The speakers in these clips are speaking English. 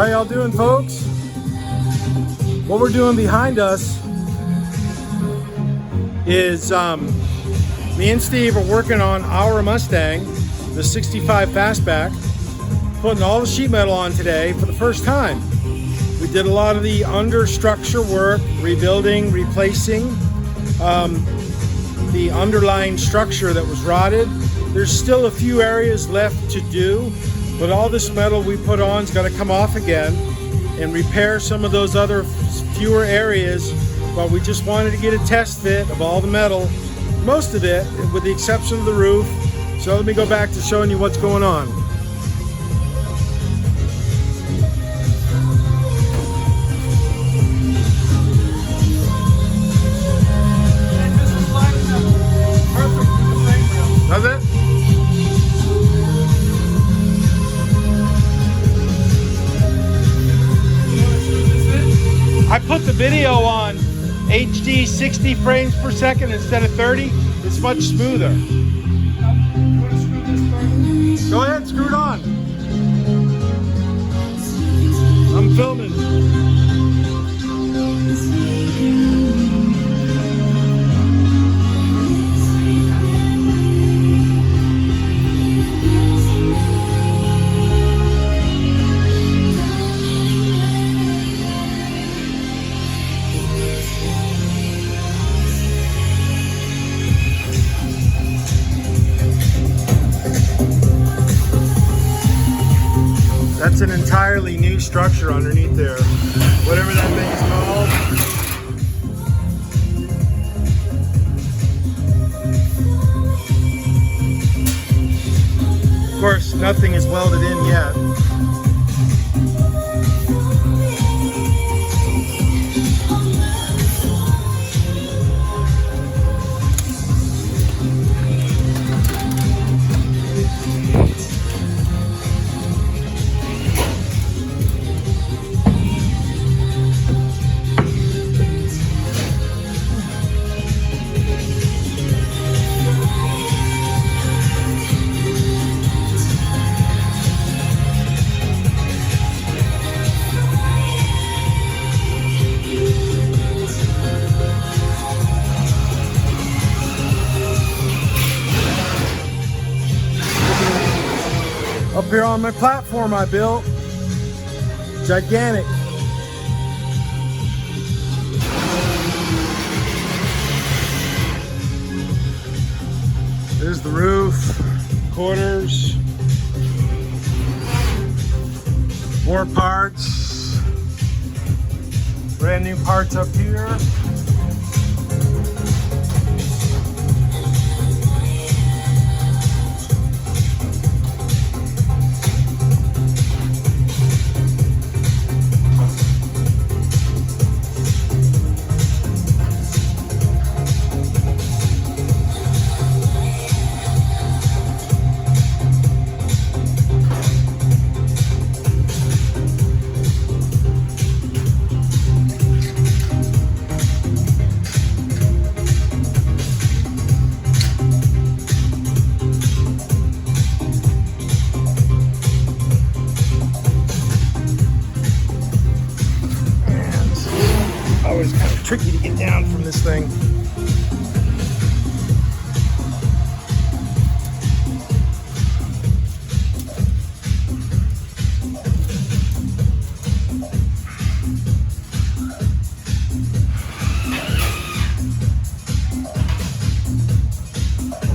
How y'all doing, folks? What we're doing behind us is me and Steve are working on our Mustang, the 65 Fastback, putting all the sheet metal on today for the first time. We did a lot of the understructure work, rebuilding, replacing the underlying structure that was rotted. There's still a few areas left to do, but all this metal we put on is got to come off again and repair some of those other fewer areas. But we just wanted to get a test fit of all the metal, most of it, with the exception of the roof. So let me go back to showing you what's going on. Does it? I put the video on HD 60 frames per second instead of 30. It's much smoother. Go ahead, screw it on. I'm filming. That's an entirely new structure underneath there. Whatever that thing's called. Of course, nothing is welded in yet. Up here on my platform I built, gigantic. There's the roof, quarters, more parts, brand new parts up here. It's kind of tricky to get down from this thing.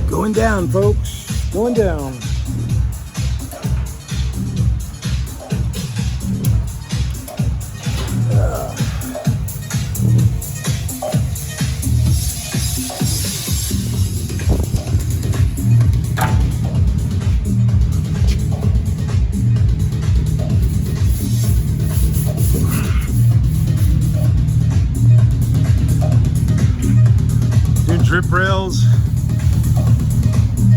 Going down, folks. Going down. Drip rails.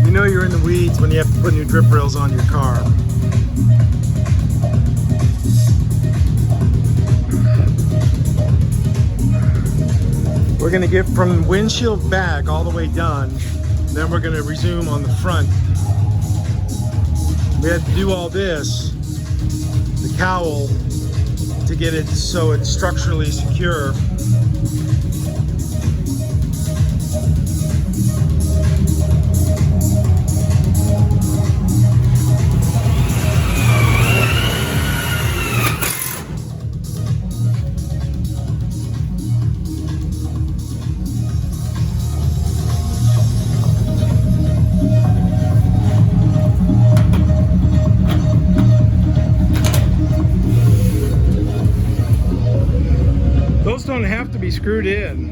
You know you're in the weeds when you have to put new drip rails on your car. We're going to get from windshield back all the way done. Then we're going to resume on the front. We had to do all this, the cowl, to get it so it's structurally secure. Those don't have to be screwed in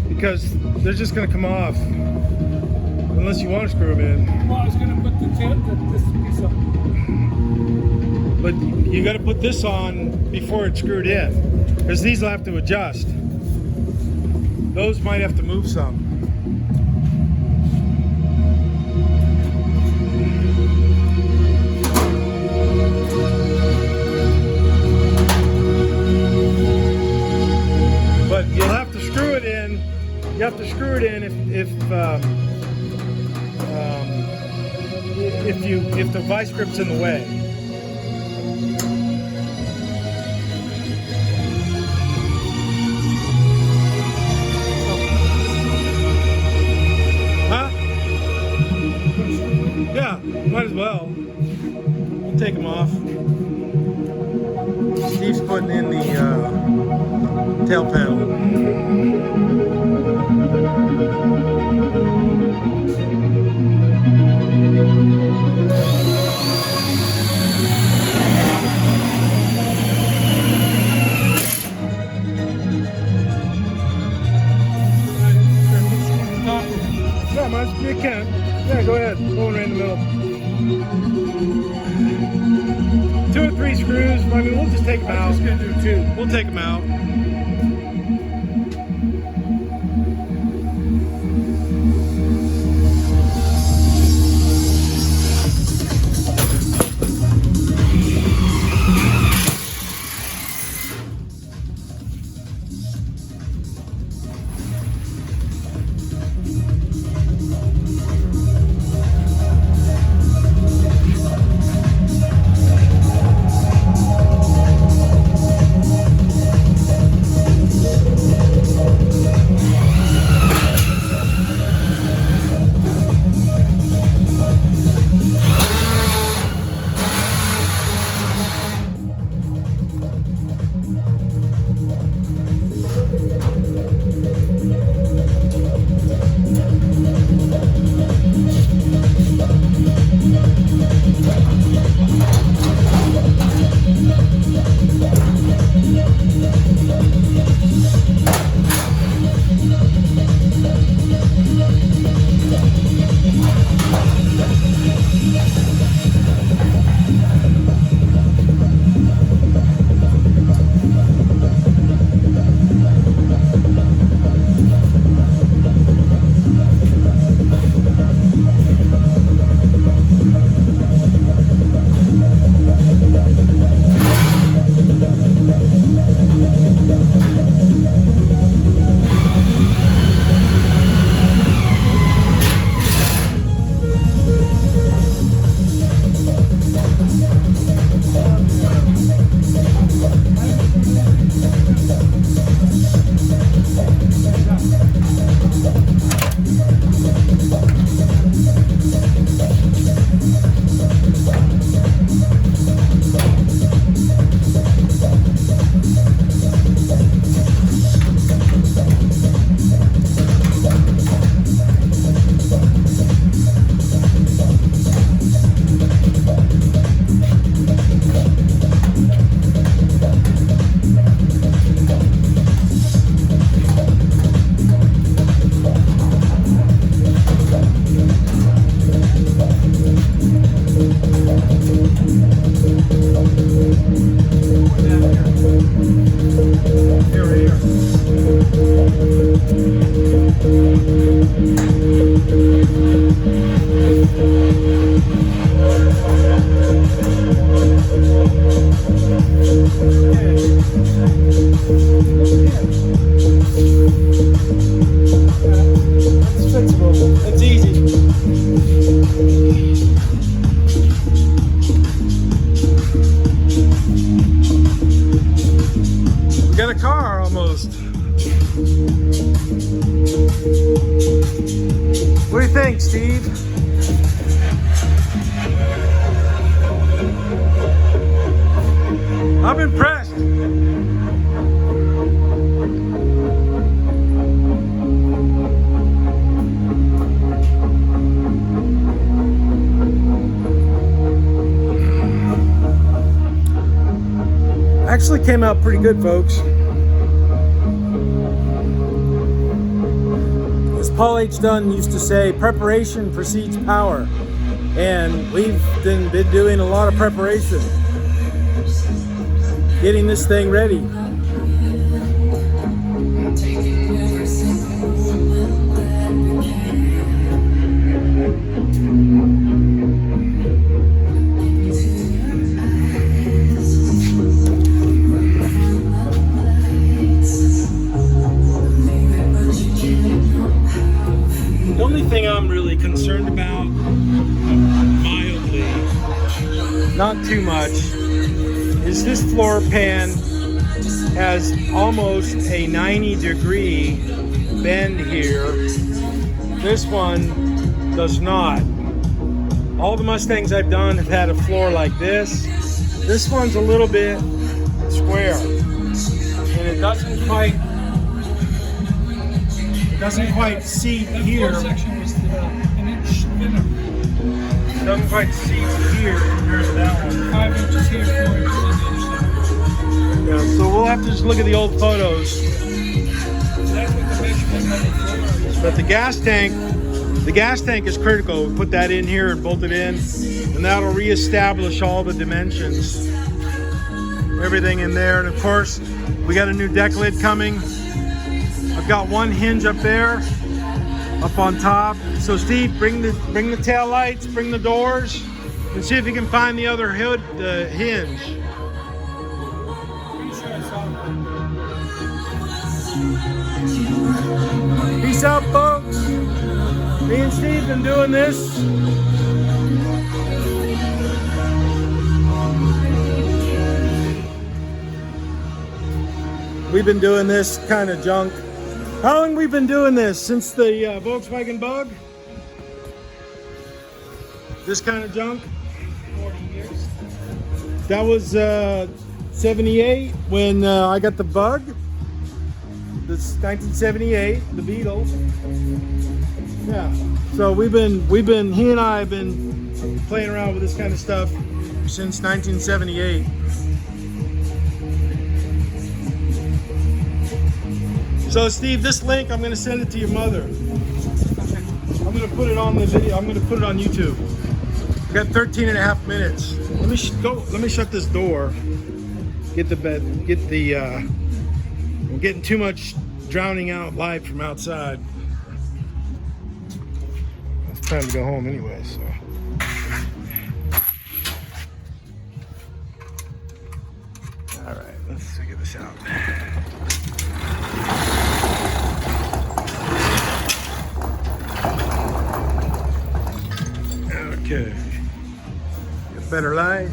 because they're just going to come off unless you want to screw them in. Well, I was going to put this piece on. But you got to put this on before it's screwed in because these will have to adjust. Those might have to move some. But you'll have to screw it in. You have to screw it in if the vice grip's in the way. Huh? Yeah, might as well. We'll take them off. Steve's putting in the tail panel. Yeah, you can. Yeah, go ahead. Going right in the middle. 2 or 3 screws. I mean, we'll just take them out. I'm just going to do 2. We'll take them out. car almost. What do you think, Steve? I'm impressed. Actually came out pretty good, folks. As Paul H. Dunn used to say, preparation precedes power. And we've been doing a lot of preparation, getting this thing ready. The only thing I'm really concerned about, mildly, not too much, is this floor pan has almost a 90-degree bend here. This one does not. All the Mustangs I've done have had a floor like this. This one's a little bit square, and it doesn't quite seat here. The section was an inch thinner. It doesn't quite seat here compared to that one. 5 inches here, 4 inches on the other side. Yeah, so we'll have to just look at the old photos. So that's what the measurement of the floor is. But the gas tank is critical. We put that in here and bolt it in, and that'll reestablish all the dimensions. Everything in there, and of course, we got a new deck lid coming. I've got one hinge up there, up on top. So Steve, bring the tail lights, bring the doors, and see if you can find the other hinge. Pretty sure I saw it. Peace out, folks. Me and Steve been doing this. We've been doing this kind of junk. How long we been doing this? Since the Volkswagen Bug? This kind of junk? 40 years. That was 78 when I got the Bug. This 1978, the Beetle. Yeah. So he and I have been playing around with this kind of stuff since 1978. So Steve, this link, I'm going to send it to your mother. I'm going to put it on the video. I'm going to put it on YouTube. I got 13 and a half minutes. Let me shut this door. Get the bed. I'm getting too much drowning out light from outside. It's time to go home anyway. So. All right, let's figure this out. Okay, get better light.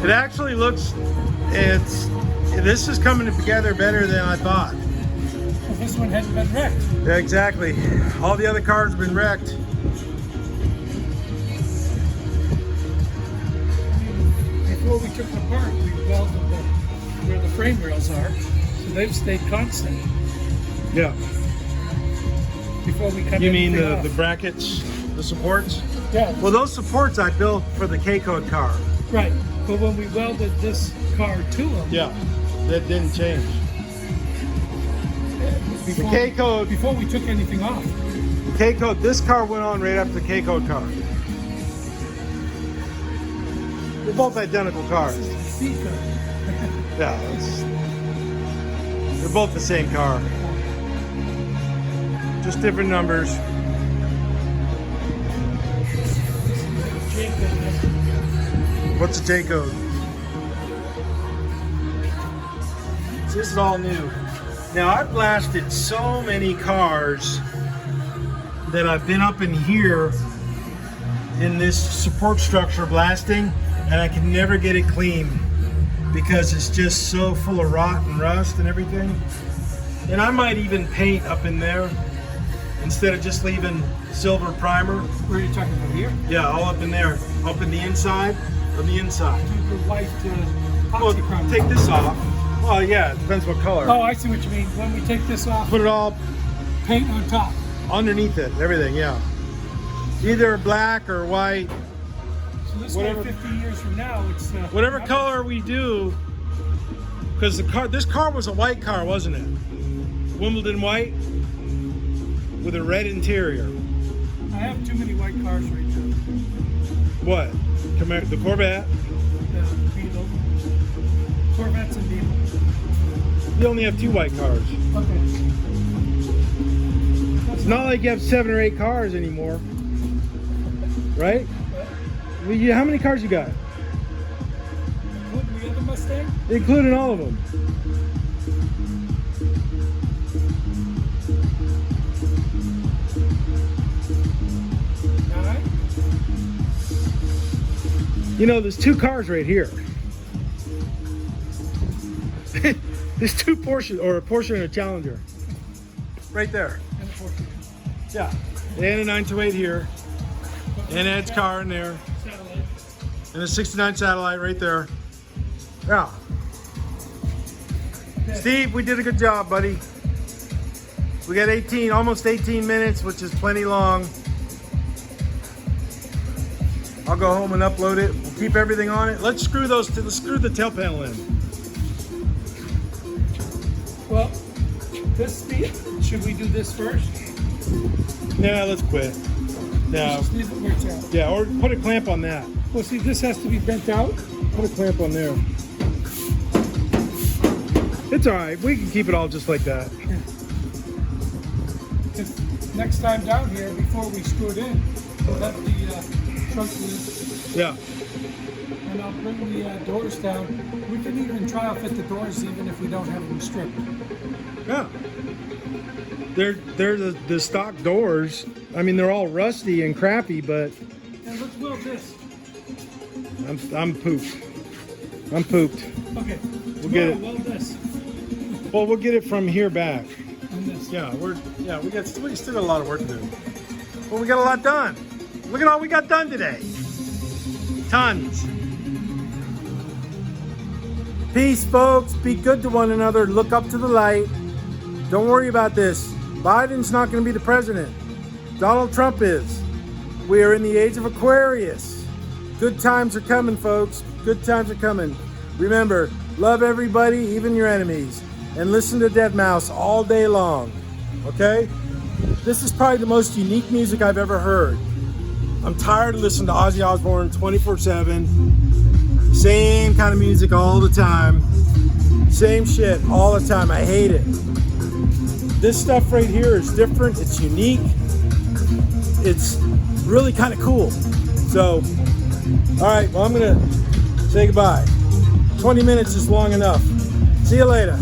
It actually looks, this is coming together better than I thought. Well, this one hadn't been wrecked. Yeah, exactly. All the other cars have been wrecked. Before we took it apart, we welded where the frame rails are, so they've stayed constant. Yeah. Before we cut You mean anything off. the brackets, the supports? Yeah. Well, those supports I built for the K-Code car. Right. But when we welded this car to them, Yeah, that didn't change. before, The K-Code, before we took anything off. the K-Code, this car went on right after the K-Code car. They're both identical cars. Yeah, they're both the same car. Just different numbers. What's a J-Code? This is all new. Now I've blasted so many cars that I've been up in here in this support structure blasting, and I can never get it clean because it's just so full of rot and rust and everything. And I might even paint up in there instead of just leaving silver primer. Where are you talking about here? Yeah, all up in there, up in the inside, on the inside. The white Well, epoxy primer. take this off. Well, yeah, it depends what color. Oh, I see what you mean. When we take this off, Put it all paint on top. underneath it, everything, yeah. Either black or white, So this Whatever- way, 50 years from now, it's whatever color we do. Because this car was a white car, wasn't it? Wimbledon white with a red interior. I have too many white cars right now. What? The Corvette. The Beetle, Corvettes and Beetle. You only have 2 white cars. Okay. It's not like you have 7 or 8 cars anymore, right? Well, how many cars you got? Including the other Mustang? Including all of them. All right. You know, there's 2 cars right here. There's 2 Porsche, or a Porsche and a Challenger. Right there. And a Porsche. Yeah. And a 928 here. And Ed's car in there. Satellite. And a 69 Satellite right there. Yeah. Steve, we did a good job, buddy. We got almost 18 minutes, which is plenty long. I'll go home and upload it. We'll keep everything on it. Let's screw the tail panel in. Well, should we do this first? Nah, let's quit. No. Just leave it where it's at. Yeah, or put a clamp on that. Well, see, this has to be bent out. Put a clamp on there. It's all right. We can keep it all just like that. Because next time down here, before we screw it in, we'll have the trunk loose, Yeah. and I'll bring the doors down. We can even try to fit the doors even if we don't have them stripped. Yeah. They're the stock doors. I mean, they're all rusty and crappy, but And let's weld this. I'm pooped. I'm pooped. Okay. We'll get it. Weld this. Well, we'll get it from here back. And this. Yeah, we still got a lot of work to do. Well, we got a lot done. Look at all we got done today. Tons. Peace, folks. Be good to one another. Look up to the light. Don't worry about this. Biden's not going to be the president. Donald Trump is. We are in the age of Aquarius. Good times are coming, folks. Good times are coming. Remember, love everybody, even your enemies. And listen to Deadmau5 all day long. Okay? This is probably the most unique music I've ever heard. I'm tired of listening to Ozzy Osbourne 24/7. Same kind of music all the time. Same shit all the time. I hate it. This stuff right here is different. It's unique. It's really kind of cool. So, all right, well, I'm going to say goodbye. 20 minutes is long enough. See you later.